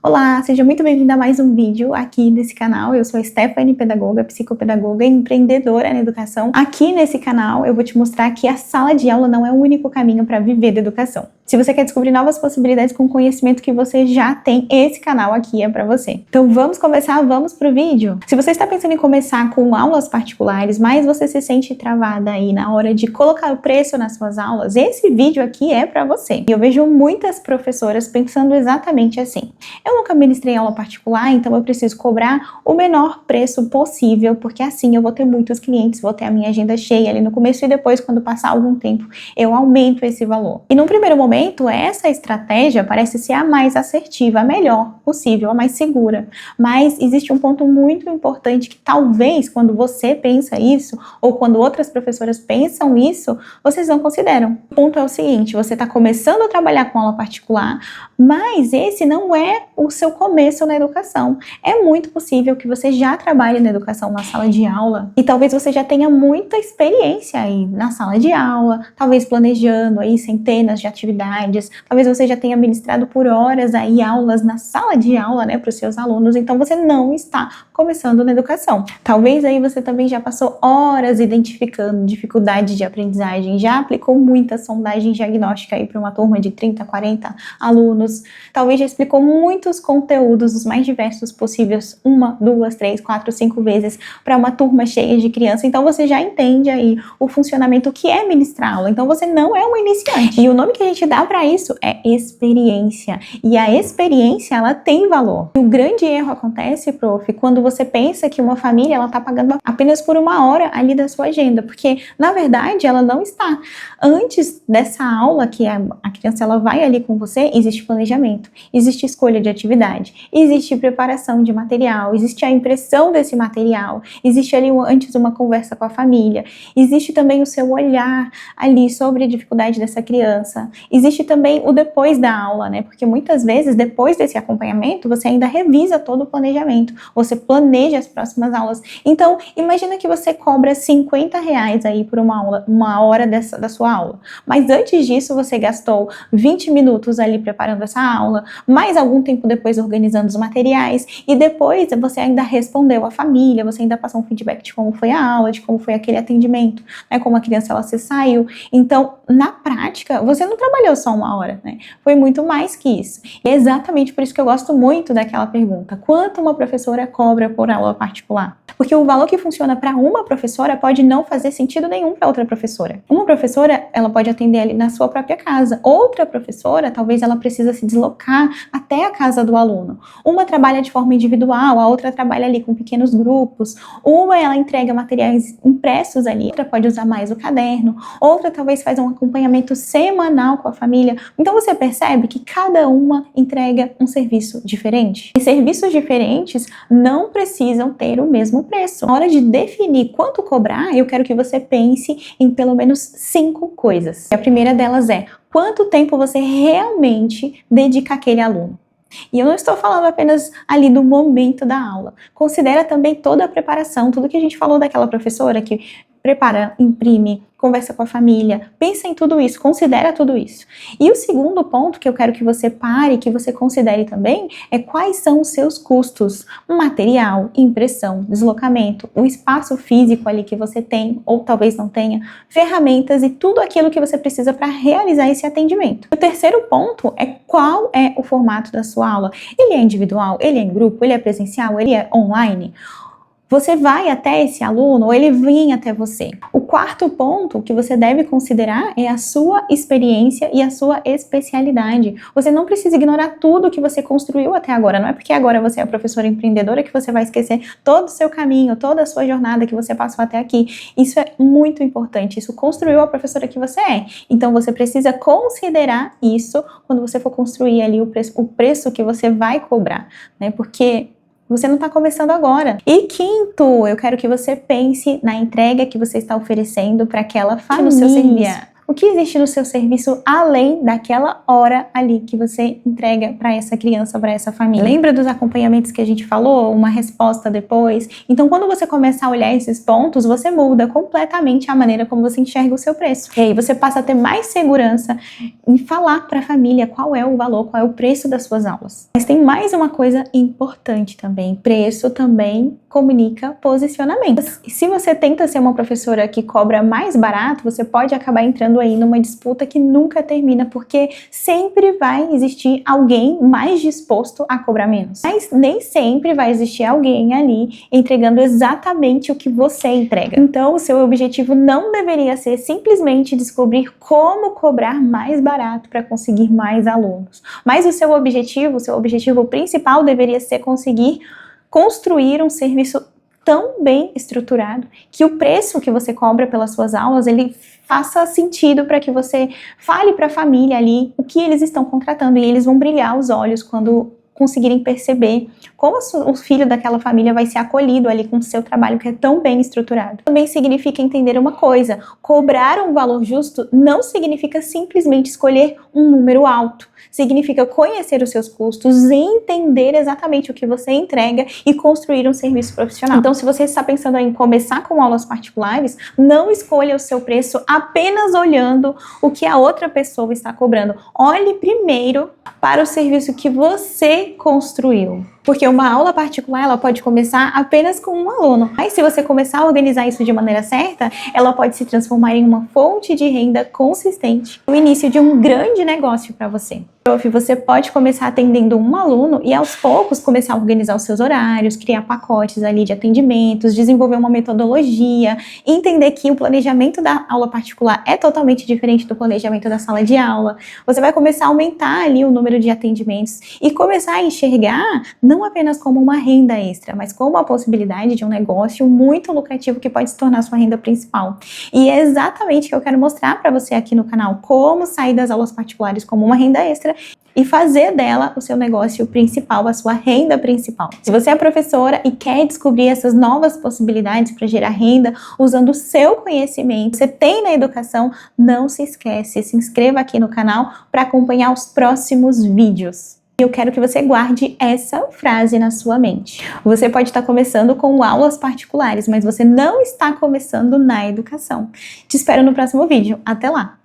Olá, seja muito bem-vinda a mais um vídeo aqui nesse canal. Eu sou a Stephanie, pedagoga, psicopedagoga e empreendedora na educação. Aqui nesse canal eu vou te mostrar que a sala de aula não é o único caminho para viver da educação. Se você quer descobrir novas possibilidades com o conhecimento que você já tem, esse canal aqui é para você. Então vamos começar, vamos pro vídeo? Se você está pensando em começar com aulas particulares, mas você se sente travada aí na hora de colocar o preço nas suas aulas, esse vídeo aqui é para você. E eu vejo muitas professoras pensando exatamente assim. Eu nunca ministrei aula particular, então eu preciso cobrar o menor preço possível, porque assim eu vou ter muitos clientes, vou ter a minha agenda cheia ali no começo e depois, quando passar algum tempo, eu aumento esse valor. E num primeiro momento, essa estratégia parece ser a mais assertiva, a melhor possível, a mais segura. Mas existe um ponto muito importante que talvez quando você pensa isso, ou quando outras professoras pensam isso, vocês não consideram. O ponto é o seguinte: você está começando a trabalhar com aula particular, mas esse não é o seu começo na educação. É muito possível que você já trabalhe na educação, na sala de aula, e talvez você já tenha muita experiência aí na sala de aula, talvez planejando aí centenas de atividades, talvez você já tenha ministrado por horas aí aulas na sala de aula, né, para os seus alunos, então você não está começando na educação. Talvez aí você também já passou horas identificando dificuldade de aprendizagem, já aplicou muita sondagem diagnóstica aí para uma turma de 30, 40 alunos, talvez já explicou muitos conteúdos, os mais diversos possíveis, 1, 2, 3, 4, 5 vezes para uma turma cheia de criança, então você já entende aí o funcionamento que é ministrar aula, então você não é um iniciante. E o nome que a gente dá para isso é experiência, e a experiência ela tem valor. E o grande erro acontece, prof, quando você pensa que uma família ela está pagando apenas por uma hora ali da sua agenda, porque na verdade ela não está. Antes dessa aula que a criança ela vai ali com você, existe planejamento, existe escolha de atividade, existe preparação de material, existe a impressão desse material, existe ali antes uma conversa com a família, existe também o seu olhar ali sobre a dificuldade dessa criança, existe também o depois da aula, né? Porque muitas vezes depois desse acompanhamento você ainda revisa todo o planejamento, você planeja as próximas aulas. Então imagina que você cobra R$50 aí por uma hora da sua aula, mas antes disso você gastou 20 minutos ali preparando essa aula, mais algum tempo depois organizando os materiais, e depois você ainda respondeu à família, você ainda passou um feedback de como foi a aula, de como foi aquele atendimento, né, como a criança ela se saiu. Então, na prática, você não trabalhou só uma hora, né? Foi muito mais que isso. E é exatamente por isso que eu gosto muito daquela pergunta: quanto uma professora cobra por aula particular? Porque o valor que funciona para uma professora pode não fazer sentido nenhum para outra professora. Uma professora, ela pode atender ali na sua própria casa. Outra professora, talvez ela precisa se deslocar até a casa do aluno. Uma trabalha de forma individual, a outra trabalha ali com pequenos grupos. Uma, ela entrega materiais impressos ali, outra pode usar mais o caderno, outra talvez faz um acompanhamento semanal com a família. Então você percebe que cada uma entrega um serviço diferente. E serviços diferentes não precisam ter o mesmo preço. Na hora de definir quanto cobrar, eu quero que você pense em pelo menos 5 coisas. E a primeira delas é: quanto tempo você realmente dedica àquele aluno? E eu não estou falando apenas ali do momento da aula. Considera também toda a preparação, tudo que a gente falou daquela professora que prepara, imprime, conversa com a família, pensa em tudo isso, considera tudo isso. E o segundo ponto que eu quero que você pare, que você considere também, é quais são os seus custos: material, impressão, deslocamento, o espaço físico ali que você tem, ou talvez não tenha, ferramentas e tudo aquilo que você precisa para realizar esse atendimento. O terceiro ponto é qual é o formato da sua aula. Ele é individual, ele é em grupo, ele é presencial, ele é online? Você vai até esse aluno ou ele vem até você? O quarto ponto que você deve considerar é a sua experiência e a sua especialidade. Você não precisa ignorar tudo que você construiu até agora. Não é porque agora você é a professora empreendedora que você vai esquecer todo o seu caminho, toda a sua jornada que você passou até aqui. Isso é muito importante. Isso construiu a professora que você é. Então você precisa considerar isso quando você for construir ali o preço que você vai cobrar, né? Porque você não está começando agora. E quinto, eu quero que você pense na entrega que você está oferecendo para aquela família. No seu serviço. O que existe no seu serviço além daquela hora ali que você entrega para essa criança, para essa família? Lembra dos acompanhamentos que a gente falou? Uma resposta depois? Então, quando você começar a olhar esses pontos, você muda completamente a maneira como você enxerga o seu preço. E aí você passa a ter mais segurança em falar para a família qual é o valor, qual é o preço das suas aulas. Mas tem mais uma coisa importante também. Preço também comunica posicionamento. E se você tenta ser uma professora que cobra mais barato, você pode acabar entrando aí numa disputa que nunca termina, porque sempre vai existir alguém mais disposto a cobrar menos. Mas nem sempre vai existir alguém ali entregando exatamente o que você entrega. Então, o seu objetivo não deveria ser simplesmente descobrir como cobrar mais barato para conseguir mais alunos. Mas o seu objetivo principal deveria ser conseguir construir um serviço tão bem estruturado que o preço que você cobra pelas suas aulas, ele faça sentido para que você fale para a família ali o que eles estão contratando, e eles vão brilhar os olhos quando conseguirem perceber como o filho daquela família vai ser acolhido ali com o seu trabalho que é tão bem estruturado. Também significa entender uma coisa: cobrar um valor justo não significa simplesmente escolher um número alto. Significa conhecer os seus custos, entender exatamente o que você entrega e construir um serviço profissional. Então, se você está pensando em começar com aulas particulares, não escolha o seu preço apenas olhando o que a outra pessoa está cobrando. Olhe primeiro para o serviço que você construiu. Porque uma aula particular, ela pode começar apenas com um aluno. Mas se você começar a organizar isso de maneira certa, ela pode se transformar em uma fonte de renda consistente, o início de um grande negócio para você. Você pode começar atendendo um aluno e aos poucos começar a organizar os seus horários, criar pacotes ali de atendimentos, desenvolver uma metodologia, entender que o planejamento da aula particular é totalmente diferente do planejamento da sala de aula. Você vai começar a aumentar ali o número de atendimentos e começar a enxergar não apenas como uma renda extra, mas como a possibilidade de um negócio muito lucrativo que pode se tornar sua renda principal. E é exatamente o que eu quero mostrar para você aqui no canal: como sair das aulas particulares como uma renda extra e fazer dela o seu negócio principal, a sua renda principal. Se você é professora e quer descobrir essas novas possibilidades para gerar renda usando o seu conhecimento que você tem na educação, não se esquece, se inscreva aqui no canal para acompanhar os próximos vídeos. Eu quero que você guarde essa frase na sua mente. Você pode estar começando com aulas particulares, mas você não está começando na educação. Te espero no próximo vídeo. Até lá!